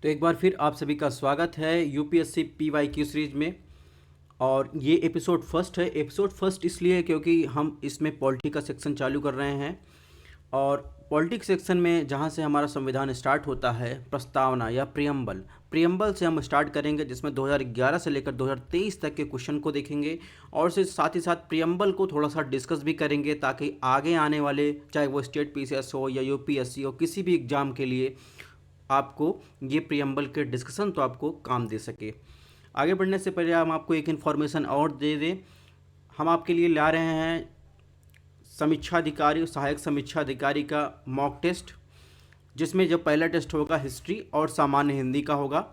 तो एक बार फिर आप सभी का स्वागत है यूपीएससी पीवाईक्यू सीरीज में। और ये एपिसोड फर्स्ट है। एपिसोड फर्स्ट इसलिए क्योंकि हम इसमें पॉलिटी का सेक्शन चालू कर रहे हैं। और पॉलिटिक्स सेक्शन में जहाँ से हमारा संविधान स्टार्ट होता है, प्रस्तावना या प्रियम्बल, प्रियम्बल से हम स्टार्ट करेंगे, जिसमें 2011 से लेकर 2023 तक के क्वेश्चन को देखेंगे। और से साथ ही साथ प्रियम्बल को थोड़ा सा डिस्कस भी करेंगे, ताकि आगे आने वाले, चाहे वो स्टेट पीसीएस हो या यूपीएससी हो, किसी भी एग्ज़ाम के लिए आपको ये प्रियम्बल के डिस्कशन तो आपको काम दे सके। आगे बढ़ने से पहले हम आपको एक इन्फॉर्मेशन और दे दें। हम आपके लिए ला रहे हैं समीक्षा अधिकारी और सहायक समीक्षा अधिकारी का मॉक टेस्ट, जिसमें जो पहला टेस्ट होगा हिस्ट्री और सामान्य हिंदी का होगा,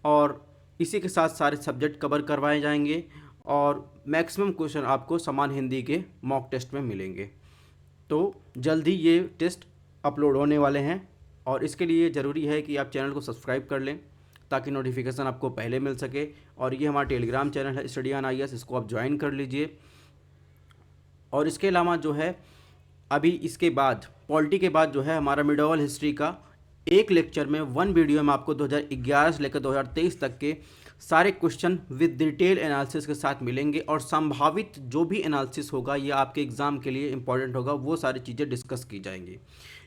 और इसी के साथ सारे सब्जेक्ट कवर करवाए जाएंगे। और मैक्सिमम क्वेश्चन आपको सामान्य हिंदी के मॉक टेस्ट में मिलेंगे। तो जल्दी ये टेस्ट अपलोड होने वाले हैं, और इसके लिए ज़रूरी है कि आप चैनल को सब्सक्राइब कर लें, ताकि नोटिफिकेशन आपको पहले मिल सके। और ये हमारा टेलीग्राम चैनल है स्टडी ऑन आईएएस, इसको आप ज्वाइन कर लीजिए। और इसके अलावा जो है, अभी इसके बाद पॉलिटी के बाद जो है हमारा मिडोवल हिस्ट्री का एक लेक्चर में, वन वीडियो में आपको 2011 से लेकर 2023 तक के सारे क्वेश्चन विद डिटेल एनालिसिस के साथ मिलेंगे। और संभावित जो भी एनालिसिस होगा, ये आपके एग्ज़ाम के लिए इंपॉर्टेंट होगा, वो सारी चीज़ें डिस्कस की जाएंगी।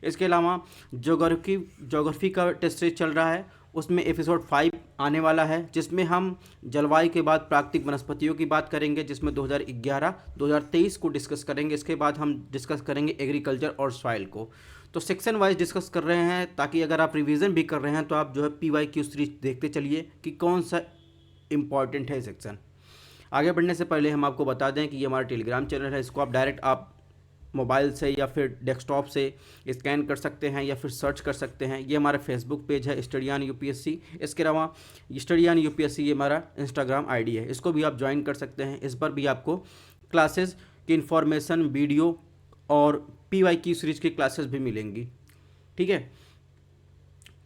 इसके अलावा ज्योग्राफी का टेस्ट सीरीज चल रहा है, उसमें एपिसोड 5 आने वाला है, जिसमें हम जलवायु के बाद प्राकृतिक वनस्पतियों की बात करेंगे, जिसमें 2011 2023 को डिस्कस करेंगे। इसके बाद हम डिस्कस करेंगे एग्रीकल्चर और सॉइल को। तो सेक्शन वाइज डिस्कस कर रहे हैं, ताकि अगर आप रिवीजन भी कर रहे हैं तो आप जो है पीवाईक्यू सीरीज देखते चलिए कि कौन सा इम्पॉर्टेंट है सेक्शन। आगे बढ़ने से पहले हम आपको बता दें कि ये हमारा टेलीग्राम चैनल है, इसको आप डायरेक्ट आप मोबाइल से या फिर डेस्कटॉप से स्कैन कर सकते हैं या फिर सर्च कर सकते हैं। ये हमारा फेसबुक पेज है स्टडी ऑन यूपीएससी। इसके अलावा स्टडी ऑन यूपीएससी ये हमारा इंस्टाग्राम आईडी है, इसको भी आप ज्वाइन कर सकते हैं। इस पर भी आपको क्लासेस की इन्फॉर्मेशन, वीडियो और पीवाईक्यू सीरीज की क्लासेस भी मिलेंगी। ठीक है,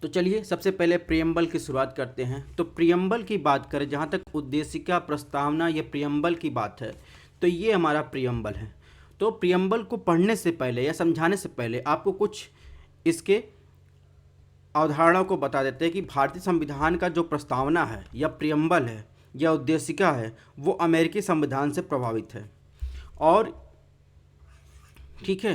तो चलिए सबसे पहले प्रियम्बल की शुरुआत करते हैं। तो प्रियम्बल की बात करें, जहाँ तक उद्देशिका, प्रस्तावना, ये प्रियम्बल की बात है, तो ये हमारा प्रियम्बल है। तो प्रियम्बल को पढ़ने से पहले या समझाने से पहले आपको कुछ इसके अवधारणाओं को बता देते हैं कि भारतीय संविधान का जो प्रस्तावना है या प्रियम्बल है या उद्देशिका है, वो अमेरिकी संविधान से प्रभावित है। और ठीक है,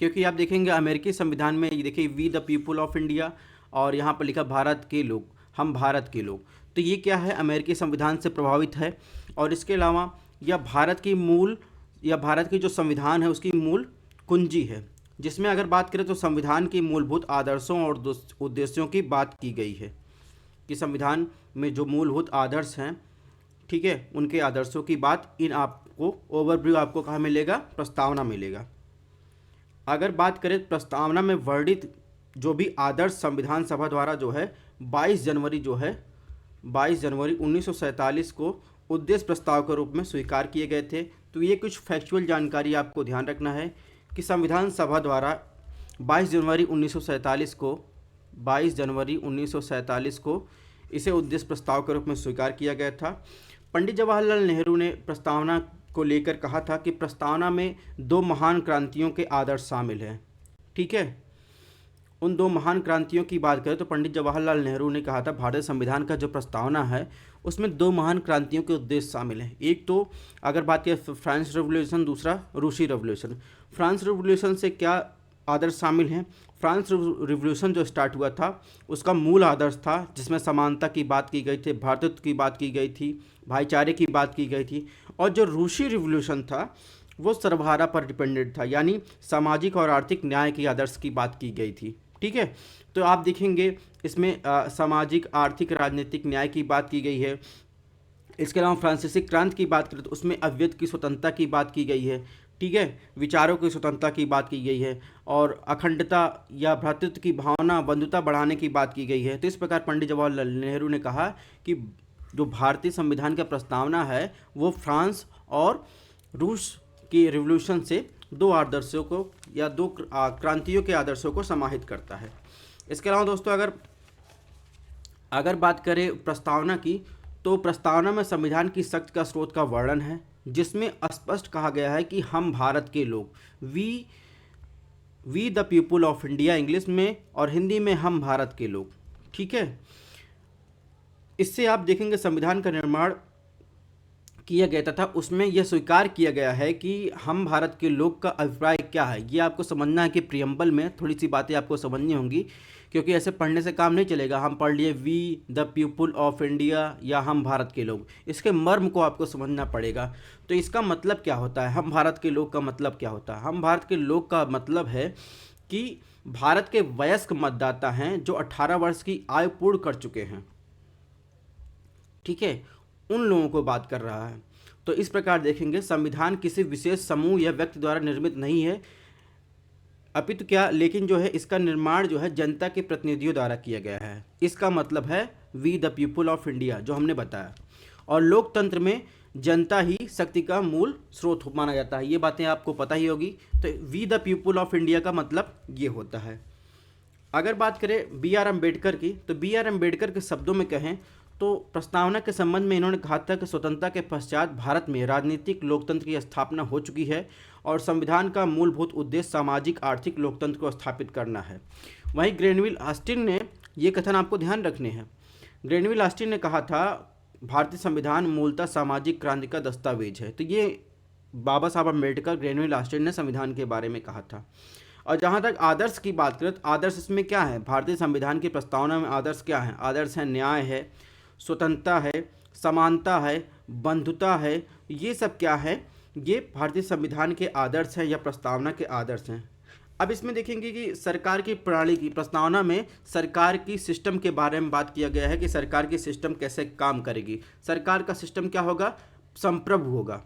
क्योंकि आप देखेंगे अमेरिकी संविधान में ये देखिए we the people of India, और यहाँ पर लिखा भारत के लोग, हम भारत के लोग। तो ये क्या है, अमेरिकी संविधान से प्रभावित है। और इसके अलावा यह भारत की मूल, या भारत की जो संविधान है उसकी मूल कुंजी है, जिसमें अगर बात करें तो संविधान की मूलभूत आदर्शों और उद्देश्यों की बात की गई है, कि संविधान में जो मूलभूत आदर्श हैं, ठीक है, उनके आदर्शों की बात इन आपको ओवरव्यू आपको कहाँ मिलेगा, प्रस्तावना मिलेगा। अगर बात करें प्रस्तावना में वर्णित जो भी आदर्श संविधान सभा द्वारा जो है 22 जनवरी 1947 को उद्देश्य प्रस्ताव के रूप में स्वीकार किए गए थे। तो ये कुछ फैक्चुअल जानकारी आपको ध्यान रखना है कि संविधान सभा द्वारा 22 जनवरी 1947 को इसे उद्देश्य प्रस्ताव के रूप में स्वीकार किया गया था। पंडित जवाहरलाल नेहरू ने प्रस्तावना को लेकर कहा था कि प्रस्तावना में दो महान क्रांतियों के आदर्श शामिल हैं। ठीक है, उन दो महान क्रांतियों की बात करें तो पंडित जवाहरलाल नेहरू ने कहा था भारतीय संविधान का जो प्रस्तावना है उसमें दो महान क्रांतियों के उद्देश्य शामिल हैं। एक तो अगर बात करें फ्रांस रेवोल्यूशन, दूसरा रूसी रेवोल्यूशन। फ्रांस रेवोल्यूशन से क्या आदर्श शामिल हैं? फ्रांस रिवोल्यूशन जो स्टार्ट हुआ था उसका मूल आदर्श था, जिसमें समानता की बात की गई थी, भ्रातृत्व की बात की गई थी, भाईचारे की बात की गई थी। और जो रूसी रिवोल्यूशन था वो सर्वहारा पर डिपेंडेंट था, यानी सामाजिक और आर्थिक न्याय की आदर्श की बात की गई थी। ठीक है, तो आप देखेंगे इसमें सामाजिक, आर्थिक, राजनीतिक न्याय की बात की गई है। इसके अलावा फ्रांसीसी क्रांति की बात करें तो उसमें अव्यक्त की स्वतंत्रता की बात की गई है। ठीक है, विचारों की स्वतंत्रता की बात की गई है, और अखंडता या भ्रातृत्व की भावना, बंधुता बढ़ाने की बात की गई है। तो इस प्रकार पंडित जवाहरलाल नेहरू ने कहा कि जो भारतीय संविधान का प्रस्तावना है वो फ्रांस और रूस की रिवोल्यूशन से दो आदर्शों को या दो क्रांतियों के आदर्शों को समाहित करता है। इसके अलावा दोस्तों अगर बात करें प्रस्तावना की, तो प्रस्तावना में संविधान की शक्ति का स्रोत का वर्णन है, जिसमें स्पष्ट कहा गया है कि हम भारत के लोग, we the people of India English में, और हिंदी में हम भारत के लोग। ठीक है, इससे आप देखेंगे संविधान का निर्माण किया गया तथा उसमें यह स्वीकार किया गया है कि हम भारत के लोग का अभिप्राय क्या है। ये आपको समझना है कि प्रियम्बल में थोड़ी सी बातें आपको समझनी होंगी, क्योंकि ऐसे पढ़ने से काम नहीं चलेगा। हम पढ़ लिए we the people of India या हम भारत के लोग, इसके मर्म को आपको समझना पड़ेगा। तो इसका मतलब क्या होता है, हम भारत के लोग का मतलब क्या होता है? हम भारत के लोग का मतलब है कि भारत के वयस्क मतदाता हैं जो 18 वर्ष की आयु पूर्ण कर चुके हैं, ठीक है, उन लोगों को बात कर रहा है। तो इस प्रकार देखेंगे संविधान किसी विशेष समूह या व्यक्ति द्वारा निर्मित नहीं है, अपितु क्या, लेकिन जो है इसका निर्माण जो है जनता के प्रतिनिधियों द्वारा किया गया है। इसका मतलब है we the people of India जो हमने बताया। और लोकतंत्र में जनता ही शक्ति का मूल स्रोत माना जाता है, ये बातें आपको पता ही होगी। तो we the people of India का मतलब ये होता है। अगर बात करें बी आर अम्बेडकर की, तो बी आर अम्बेडकर के शब्दों में कहें तो प्रस्तावना के संबंध में इन्होंने कहा था कि स्वतंत्रता के पश्चात भारत में राजनीतिक लोकतंत्र की स्थापना हो चुकी है और संविधान का मूलभूत उद्देश्य सामाजिक आर्थिक लोकतंत्र को स्थापित करना है। वहीं ग्रेनविल ऑस्टिन ने ये कथन आपको ध्यान रखने हैं। ग्रेनविल ऑस्टिन ने कहा था भारतीय संविधान मूलतः सामाजिक क्रांति का दस्तावेज है। तो ये बाबा साहब अम्बेडकर ग्रेनविल ऑस्टिन ने संविधान के बारे में कहा था। और जहाँ तक आदर्श की बात करें तो आदर्श इसमें क्या है, भारतीय संविधान की प्रस्तावना में आदर्श क्या है? आदर्श है न्याय है, स्वतंत्रता है, समानता है, बंधुता है। ये सब क्या है? ये भारतीय संविधान के आदर्श हैं या प्रस्तावना के आदर्श हैं। अब इसमें देखेंगे कि सरकार की प्रणाली की प्रस्तावना में सरकार की सिस्टम के बारे में बात किया गया है कि सरकार की सिस्टम कैसे काम करेगी। सरकार का सिस्टम क्या होगा? संप्रभु होगा,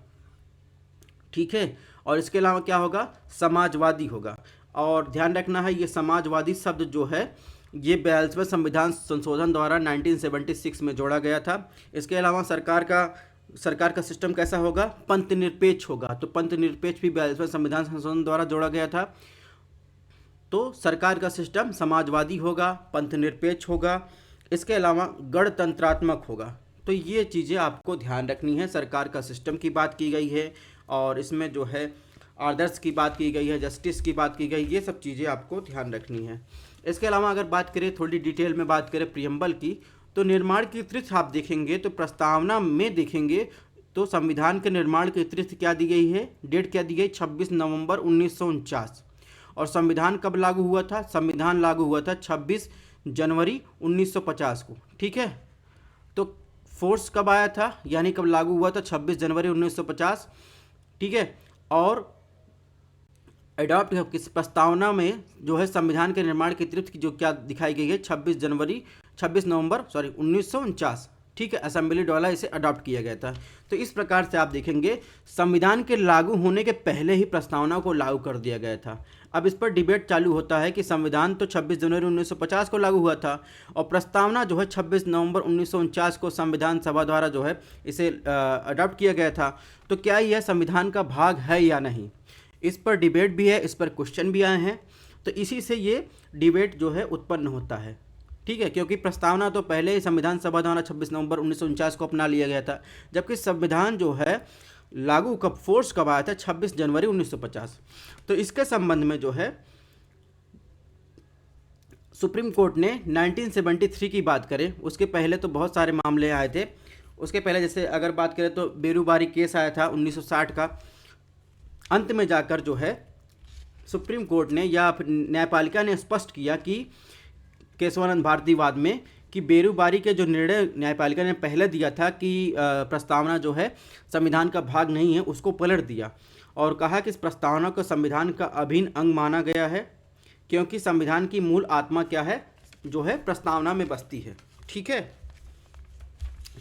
ठीक है। और इसके अलावा क्या होगा? समाजवादी होगा। और ध्यान रखना है ये समाजवादी शब्द जो है ये 42वें संविधान संशोधन द्वारा 1976 में जोड़ा गया था। इसके अलावा सरकार का सिस्टम कैसा होगा? पंथ निरपेक्ष होगा। तो पंथ निरपेक्ष भी 42वें संविधान संशोधन द्वारा जोड़ा गया था। तो सरकार का सिस्टम समाजवादी होगा, पंथ निरपेक्ष होगा, इसके अलावा गणतंत्रात्मक होगा। तो ये चीज़ें आपको ध्यान रखनी है। सरकार का सिस्टम की बात की गई है और इसमें जो है आदर्श की बात की गई है, जस्टिस की बात की गई, ये सब चीज़ें आपको ध्यान रखनी है। इसके अलावा अगर बात करें थोड़ी डिटेल में बात करें प्रियम्बल की, तो निर्माण की तिथि आप देखेंगे तो प्रस्तावना में देखेंगे तो संविधान के निर्माण की तिथि क्या दी गई है, डेट क्या दी गई? 26 नवंबर 1949। और संविधान कब लागू हुआ था? संविधान लागू हुआ था 26 जनवरी 1950 को, ठीक है। तो फोर्स कब आया था, यानी कब लागू हुआ था? 26 जनवरी 1950, ठीक है। और एडॉप्ट किस प्रस्तावना में जो है संविधान के निर्माण की तिथि जो क्या दिखाई गई है? 26 नवंबर 1949, ठीक है। असेंबली द्वारा इसे अडॉप्ट किया गया था। तो इस प्रकार से आप देखेंगे संविधान के लागू होने के पहले ही प्रस्तावना को लागू कर दिया गया था। अब इस पर डिबेट चालू होता है कि संविधान तो 26 जनवरी 1950 को लागू हुआ था और प्रस्तावना जो है 26 नवंबर 1949 को संविधान सभा द्वारा जो है इसे अडॉप्ट किया गया था। तो क्या यह संविधान का भाग है या नहीं, इस पर डिबेट भी है, इस पर क्वेश्चन भी आए हैं। तो इसी से ये डिबेट जो है उत्पन्न होता है, ठीक है, क्योंकि प्रस्तावना तो पहले ही संविधान सभा द्वारा 26 नवंबर 1949 को अपना लिया गया था, जबकि संविधान जो है लागू कब, फोर्स कब आया था? 26 जनवरी 1950। तो इसके संबंध में जो है सुप्रीम कोर्ट ने 1973 की बात करें, उसके पहले तो बहुत सारे मामले आए थे। उसके पहले जैसे अगर बात करें तो बेरूबारी केस आया था 1960 का। अंत में जाकर जो है सुप्रीम कोर्ट ने या न्यायपालिका ने स्पष्ट किया कि केशवानंद भारतीवाद में कि बेरूबारी के जो निर्णय न्यायपालिका ने पहले दिया था कि प्रस्तावना जो है संविधान का भाग नहीं है, उसको पलट दिया और कहा कि इस प्रस्तावना को संविधान का अभिन्न अंग माना गया है, क्योंकि संविधान की मूल आत्मा क्या है, जो है प्रस्तावना में बसती है, ठीक है।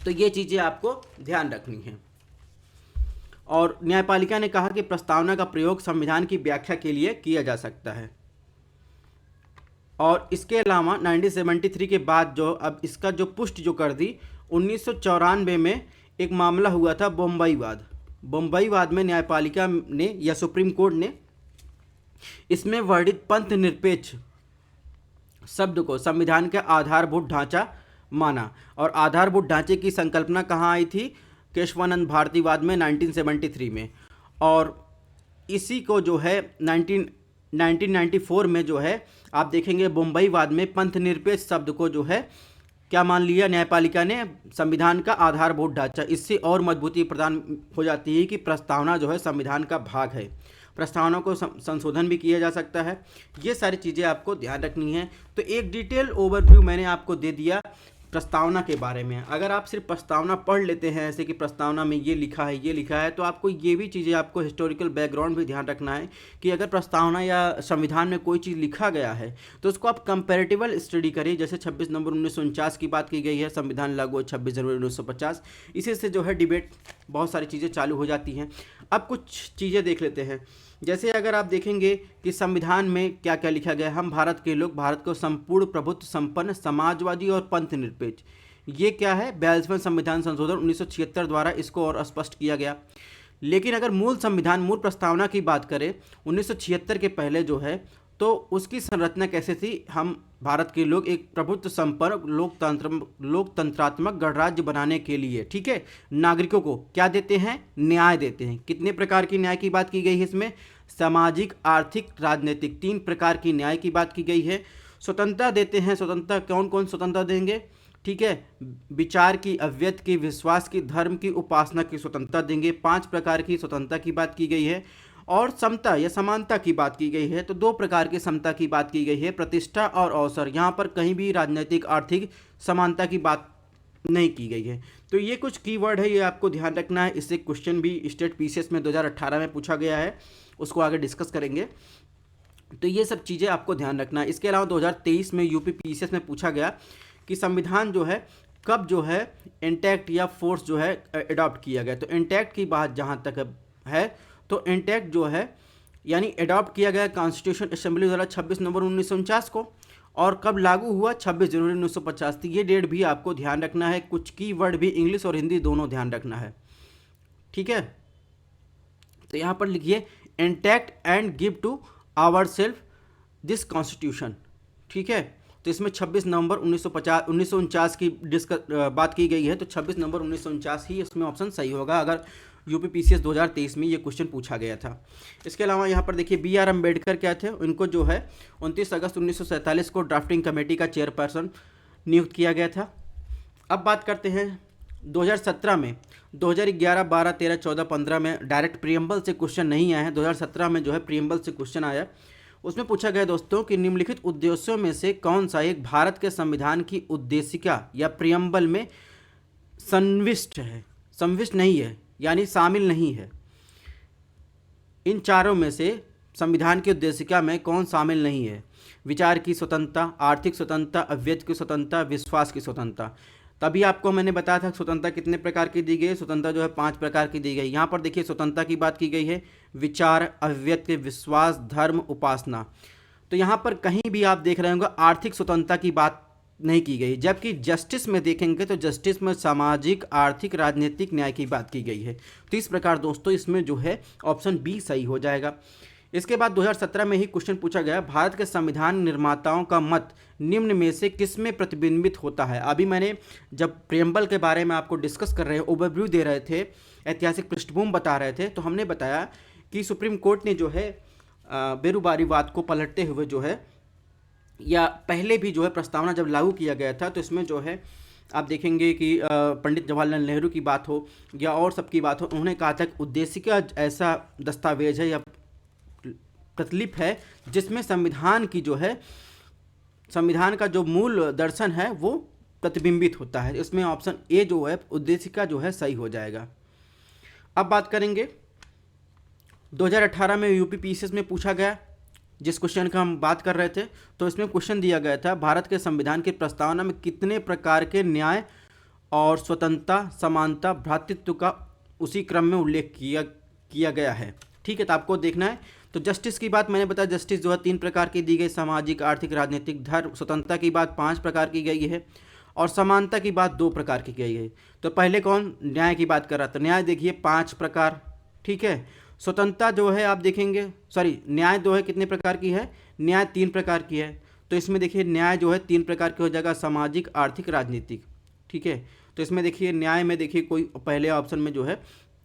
तो ये चीज़ें आपको ध्यान रखनी है। और न्यायपालिका ने कहा कि प्रस्तावना का प्रयोग संविधान की व्याख्या के लिए किया जा सकता है। और इसके अलावा 1973 के बाद जो अब इसका जो पुष्टि जो कर दी 1994 में एक मामला हुआ था बम्बईवाद में न्यायपालिका ने या सुप्रीम कोर्ट ने इसमें वर्णित पंथ निरपेक्ष शब्द को संविधान का आधारभूत ढांचा माना। और आधारभूत ढांचे की संकल्पना कहाँ आई थी? केशवानंद भारतीवाद में 1973 में। और इसी को जो है 1994 में जो है आप देखेंगे बम्बईवाद में पंथ निरपेक्ष शब्द को जो है क्या मान लिया न्यायपालिका ने, संविधान का आधारभूत ढांचा। इससे और मजबूती प्रदान हो जाती है कि प्रस्तावना जो है संविधान का भाग है, प्रस्तावना को संशोधन भी किया जा सकता है। ये सारी चीज़ें आपको ध्यान रखनी है। तो एक डिटेल ओवरव्यू मैंने आपको दे दिया प्रस्तावना के बारे में। अगर आप सिर्फ प्रस्तावना पढ़ लेते हैं ऐसे कि प्रस्तावना में ये लिखा है ये लिखा है, तो आपको ये भी चीज़ें, आपको हिस्टोरिकल बैकग्राउंड भी ध्यान रखना है कि अगर प्रस्तावना या संविधान में कोई चीज़ लिखा गया है तो उसको आप कंपैरेटिवल स्टडी करिए। जैसे 26 नवंबर 1949 की बात की गई है, संविधान लागू हुआ 26 जनवरी 1950। इसी से जो है डिबेट, बहुत सारी चीज़ें चालू हो जाती हैं। अब कुछ चीज़ें देख लेते हैं। जैसे अगर आप देखेंगे कि संविधान में क्या क्या लिखा गया है, हम भारत के लोग भारत को संपूर्ण प्रभुत्व संपन्न समाजवादी और पंथ निरपेक्ष, ये क्या है 42वां संविधान संशोधन 1976 द्वारा इसको और स्पष्ट किया गया। लेकिन अगर मूल संविधान, मूल प्रस्तावना की बात करें 1976 के पहले जो है, तो उसकी संरचना कैसे थी, हम भारत के लोग एक प्रभुत्व संपन्न लोकतंत्रात्मक गणराज्य बनाने के लिए, ठीक है, नागरिकों को क्या देते हैं, न्याय देते हैं। कितने प्रकार की न्याय की बात की गई है इसमें, सामाजिक, आर्थिक, राजनीतिक, 3 प्रकार की न्याय की बात की गई है। स्वतंत्रता देते हैं, स्वतंत्रता कौन कौन स्वतंत्रता देंगे, ठीक है, विचार की, अव्यक्त की, विश्वास की, धर्म की, उपासना की स्वतंत्रता देंगे। 5 प्रकार की स्वतंत्रता की बात की गई है। और समता या समानता की बात की गई है, तो 2 प्रकार की समता की बात की गई है, प्रतिष्ठा और अवसर। यहाँ पर कहीं भी राजनीतिक, आर्थिक समानता की बात नहीं की गई है। तो ये कुछ कीवर्ड है, ये आपको ध्यान रखना है। इससे क्वेश्चन भी स्टेट पीसीएस में 2018 में पूछा गया है, उसको आगे डिस्कस करेंगे। तो ये सब चीज़ें आपको ध्यान रखना है। इसके अलावा 2023 में यूपी पीसीएस में पूछा गया कि संविधान जो है कब जो है इंटैक्ट या फोर्स जो है अडॉप्ट किया गया। तो इंटैक्ट की बात जहाँ तक है, तो इंटैक्ट जो है यानी अडॉप्ट किया गया कॉन्स्टिट्यूशन असेंबली द्वारा 26 नवंबर 1949 को, और कब लागू हुआ 26 जनवरी 1950 थी। ये डेट भी आपको ध्यान रखना है। कुछ की वर्ड भी इंग्लिश और हिंदी दोनों ध्यान रखना है, ठीक है। तो यहाँ पर लिखिए enact and give to ourselves this constitution, ठीक है। तो इसमें 26 नवंबर 1949 की बात की गई है, तो 26 नवंबर 1949 ही इसमें ऑप्शन सही होगा अगर यूपी पीसीएस 2023 में ये क्वेश्चन पूछा गया था। इसके अलावा यहाँ पर देखिए बी आर अम्बेडकर क्या थे, उनको जो है 29 अगस्त 1947 को ड्राफ्टिंग कमेटी का चेयरपर्सन नियुक्त किया गया था। अब बात करते हैं 2017 में, 2011, 12, 13, 14, 15 में डायरेक्ट प्रीएम्बल से क्वेश्चन नहीं आया है। 2017 में जो है प्रीएम्बल से क्वेश्चन आया, उसमें पूछा गया दोस्तों कि निम्नलिखित उद्देश्यों में से कौन सा एक भारत के संविधान की उद्देशिका या प्रीएम्बल में संविष्ट है, संविष्ट नहीं है यानी शामिल नहीं है। इन चारों में से संविधान की उद्देशिका में कौन शामिल नहीं है, विचार की स्वतंत्रता, आर्थिक स्वतंत्रता, अव्यक्त की स्वतंत्रता, विश्वास की स्वतंत्रता। तभी आपको मैंने बताया था स्वतंत्रता कितने प्रकार की दी गई है, स्वतंत्रता जो है 5 प्रकार की दी गई। यहाँ पर देखिए स्वतंत्रता की बात की गई है, विचार, अव्यक्त, विश्वास, धर्म, उपासना। तो यहाँ पर कहीं भी आप देख रहे होंगे आर्थिक स्वतंत्रता की बात नहीं की गई, जबकि जस्टिस में देखेंगे तो जस्टिस में सामाजिक, आर्थिक, राजनीतिक न्याय की बात की गई है। तो इस प्रकार दोस्तों इसमें जो है ऑप्शन बी सही हो जाएगा। इसके बाद 2017 में ही क्वेश्चन पूछा गया, भारत के संविधान निर्माताओं का मत निम्न में से किसमें प्रतिबिंबित होता है। अभी मैंने जब प्रीएम्बल के बारे में आपको डिस्कस कर रहे हैं, ओवरव्यू दे रहे थे, ऐतिहासिक पृष्ठभूमि बता रहे थे, तो हमने बताया कि सुप्रीम कोर्ट ने जो है बेरुबारीवाद को पलटते हुए जो है, या पहले भी जो है प्रस्तावना जब लागू किया गया था, तो इसमें जो है आप देखेंगे कि पंडित जवाहरलाल नेहरू की बात हो या और सबकी बात हो, उन्होंने कहा था कि उद्देशिका ऐसा दस्तावेज है या प्रतिलिपि है जिसमें संविधान की जो है, संविधान का जो मूल दर्शन है वो प्रतिबिंबित होता है। इसमें ऑप्शन ए जो है उद्देशिका जो है सही हो जाएगा। अब बात करेंगे 2018 में यूपी पीसीएस में पूछा गया, जिस क्वेश्चन का हम बात कर रहे थे, तो इसमें क्वेश्चन दिया गया था भारत के संविधान की प्रस्तावना में कितने प्रकार के न्याय और स्वतंत्रता, समानता, भ्रातृत्व का उसी क्रम में उल्लेख किया गया है, ठीक है। तो आपको देखना है। तो जस्टिस की बात मैंने बताया, जस्टिस जो है 3 प्रकार की दी गई, सामाजिक, आर्थिक, राजनीतिक, धर्म। स्वतंत्रता की बात 5 प्रकार की गई है, और समानता की बात 2 प्रकार की गई है। तो पहले कौन न्याय की बात कर रहा था, न्याय देखिए 5 प्रकार, ठीक है। स्वतंत्रता जो है आप देखेंगे, न्याय जो है कितने प्रकार की है, न्याय 3 प्रकार की है। तो इसमें देखिए न्याय जो है 3 प्रकार की हो जाएगा, सामाजिक, आर्थिक, राजनीतिक, ठीक है। तो इसमें देखिए न्याय में देखिए कोई पहले ऑप्शन में जो है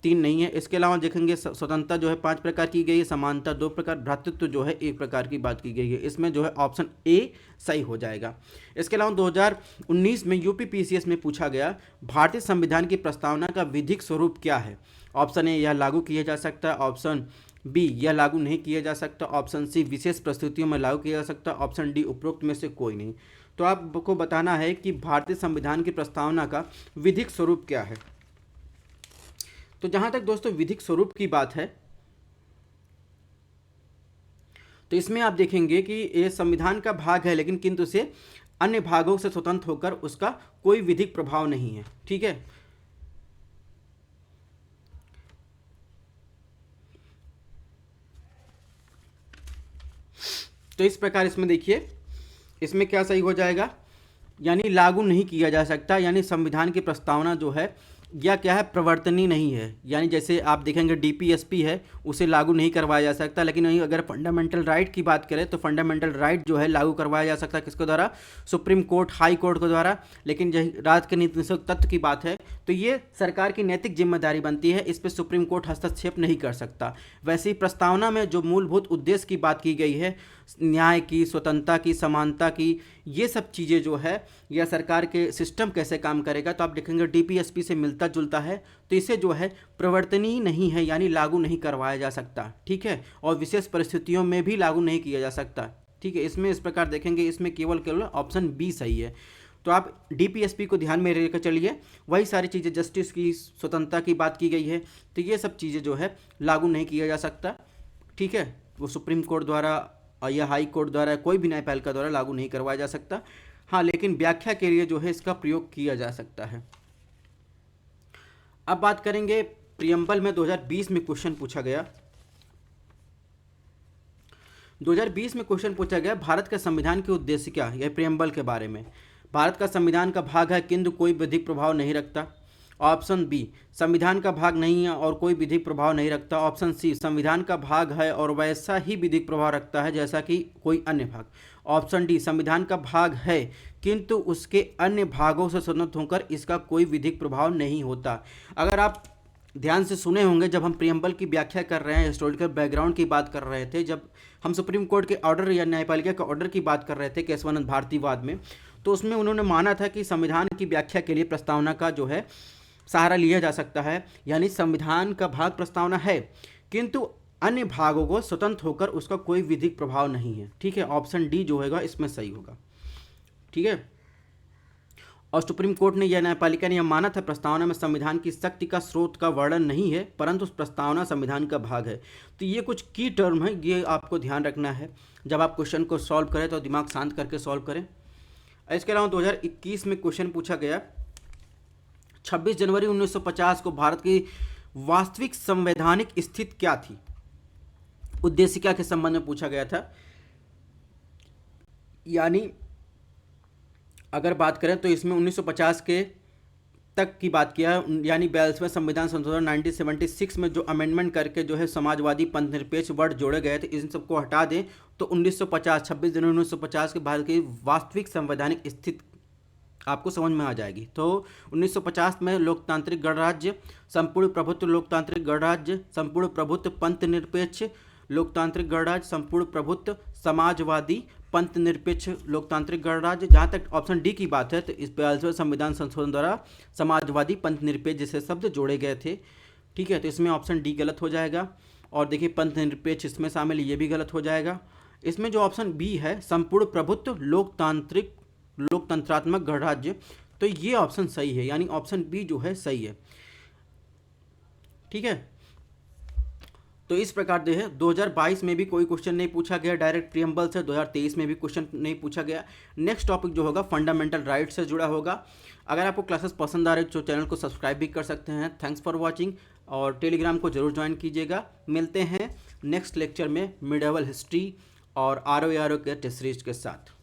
3 नहीं है। इसके अलावा देखेंगे स्वतंत्रता जो है 5 प्रकार की गई है, समानता 2 प्रकार, भ्रातृत्व जो है 1 प्रकार की बात की गई है। इसमें जो है ऑप्शन ए सही हो जाएगा। इसके अलावा 2019 में यूपी पीसीएस में पूछा गया भारतीय संविधान की प्रस्तावना का विधिक स्वरूप क्या है। ऑप्शन ए यह लागू किया जा सकता है, ऑप्शन बी यह लागू नहीं किया जा सकता, ऑप्शन सी विशेष परिस्थितियों में लागू किया जा सकता, ऑप्शन डी उपरोक्त में से कोई नहीं। तो आपको बताना है कि भारतीय संविधान की प्रस्तावना का विधिक स्वरूप क्या है। तो जहां तक दोस्तों विधिक स्वरूप की बात है, तो इसमें आप देखेंगे कि ये संविधान का भाग है, लेकिन किंतु से अन्य भागों से स्वतंत्र होकर उसका कोई विधिक प्रभाव नहीं है। ठीक है, तो इस प्रकार इसमें देखिए, इसमें क्या सही हो जाएगा, यानी लागू नहीं किया जा सकता, यानी संविधान की प्रस्तावना जो है या क्या है, प्रवर्तनीय नहीं है। यानी जैसे आप देखेंगे डीपीएसपी है, उसे लागू नहीं करवाया जा सकता, लेकिन वहीं अगर फंडामेंटल राइट की बात करें तो फंडामेंटल राइट जो है लागू करवाया जा सकता है, किसके द्वारा, सुप्रीम कोर्ट, हाई कोर्ट के द्वारा। लेकिन राज्य के नीति तत्व की बात है तो ये सरकार की नैतिक जिम्मेदारी बनती है, इस पर सुप्रीम कोर्ट हस्तक्षेप नहीं कर सकता। वैसे ही प्रस्तावना में जो मूलभूत उद्देश्य की बात की गई है, न्याय की, स्वतंत्रता की, समानता की, ये सब चीज़ें जो है या सरकार के सिस्टम कैसे काम करेगा, तो आप देखेंगे डीपीएसपी से मिलता जुलता है, तो इसे जो है प्रवर्तनीय नहीं है, यानी लागू नहीं करवाया जा सकता। ठीक है, और विशेष परिस्थितियों में भी लागू नहीं किया जा सकता। ठीक है, इसमें इस प्रकार देखेंगे, इसमें केवल ऑप्शन बी सही है। तो आप डीपीएसपी को ध्यान में लेकर चलिए, वही सारी चीज़ें, जस्टिस की, स्वतंत्रता की बात की गई है, तो ये सब चीज़ें जो है लागू नहीं किया जा सकता। ठीक है, वो सुप्रीम कोर्ट द्वारा या हाई कोर्ट द्वारा, कोई भी न्यायपालिका द्वारा लागू नहीं करवाया जा सकता। हाँ, लेकिन व्याख्या के लिए जो है इसका प्रयोग किया जा सकता है। अब बात करेंगे प्रियम्बल में 2020 में क्वेश्चन पूछा गया। 2020 में क्वेश्चन पूछा गया भारत का संविधान के उद्देश्य क्या, यह प्रियम्बल के बारे में। भारत का संविधान का भाग है किंतु कोई विधिक प्रभाव नहीं रखता। ऑप्शन बी संविधान का भाग नहीं है और कोई विधिक प्रभाव नहीं रखता। ऑप्शन सी संविधान का भाग है और वैसा ही विधिक प्रभाव रखता है जैसा कि कोई अन्य भाग। ऑप्शन डी संविधान का भाग है किंतु उसके अन्य भागों से स्वतंत्र होकर इसका कोई विधिक प्रभाव नहीं होता। अगर आप ध्यान से सुने होंगे, जब हम प्रियम्बल की व्याख्या कर रहे हैं, हिस्टोरिकल बैकग्राउंड की बात कर रहे थे, जब हम सुप्रीम कोर्ट के ऑर्डर या न्यायपालिका के ऑर्डर की बात कर रहे थे केशवानंद भारतीवाद में, तो उसमें उन्होंने माना था कि संविधान की व्याख्या के लिए प्रस्तावना का जो है सहारा लिया जा सकता है। यानी संविधान का भाग प्रस्तावना है किंतु अन्य भागों को स्वतंत्र होकर उसका कोई विधिक प्रभाव नहीं है। ठीक है, ऑप्शन डी जो होगा इसमें सही होगा। ठीक है, और सुप्रीम कोर्ट ने यह न्यायपालिका ने यह माना था प्रस्तावना में संविधान की शक्ति का स्रोत का वर्णन नहीं है, परंतु प्रस्तावना संविधान का भाग है। तो ये कुछ की टर्म है, ये आपको ध्यान रखना है जब आप क्वेश्चन को सॉल्व करें, तो दिमाग शांत करके सॉल्व करें। इसके अलावा 2021 में क्वेश्चन पूछा गया 26 जनवरी 1950 को भारत की वास्तविक संवैधानिक स्थिति क्या थी, उद्देशिका के संबंध में पूछा गया था। यानी अगर बात करें तो इसमें 1950 के तक की बात किया है, यानी 42वें संविधान संशोधन 1976 में जो अमेंडमेंट करके जो है समाजवादी, पंथ निरपेक्ष वर्ड जोड़े गए थे, इन सबको हटा दें तो 1950 26 जनवरी 1950 के भारत की वास्तविक संवैधानिक स्थिति आपको समझ में आ जाएगी। तो 1950 में लोकतांत्रिक गणराज्य, संपूर्ण प्रभुत्व लोकतांत्रिक गणराज्य, संपूर्ण प्रभुत्व पंथ निरपेक्ष लोकतांत्रिक गणराज्य, संपूर्ण प्रभुत्व समाजवादी पंथ निरपेक्ष लोकतांत्रिक गणराज्य। जहाँ तक ऑप्शन डी की बात है तो इस 42वें संविधान संशोधन द्वारा समाजवादी पंथ निरपेक्ष जैसे शब्द जोड़े गए थे। ठीक है, तो इसमें ऑप्शन डी गलत हो जाएगा। और देखिए पंथ निरपेक्ष इसमें शामिल, ये भी गलत हो जाएगा। इसमें जो ऑप्शन बी है संपूर्ण प्रभुत्व लोकतंत्रात्मक गणराज्य, तो ये ऑप्शन सही है, यानी ऑप्शन बी जो है सही है। ठीक है, तो इस प्रकार से है 2022 में भी कोई क्वेश्चन नहीं पूछा गया डायरेक्ट प्रियम्बल से, 2023 में भी क्वेश्चन नहीं पूछा गया। नेक्स्ट टॉपिक जो होगा फंडामेंटल राइट से जुड़ा होगा। अगर आपको क्लासेस पसंद आ रहे तो चैनल को सब्सक्राइब भी कर सकते हैं। थैंक्स फॉर वॉचिंग, और टेलीग्राम को जरूर ज्वाइन कीजिएगा। मिलते हैं नेक्स्ट लेक्चर में मिडेवल हिस्ट्री और ROA के टेस्ट सीरीज के साथ।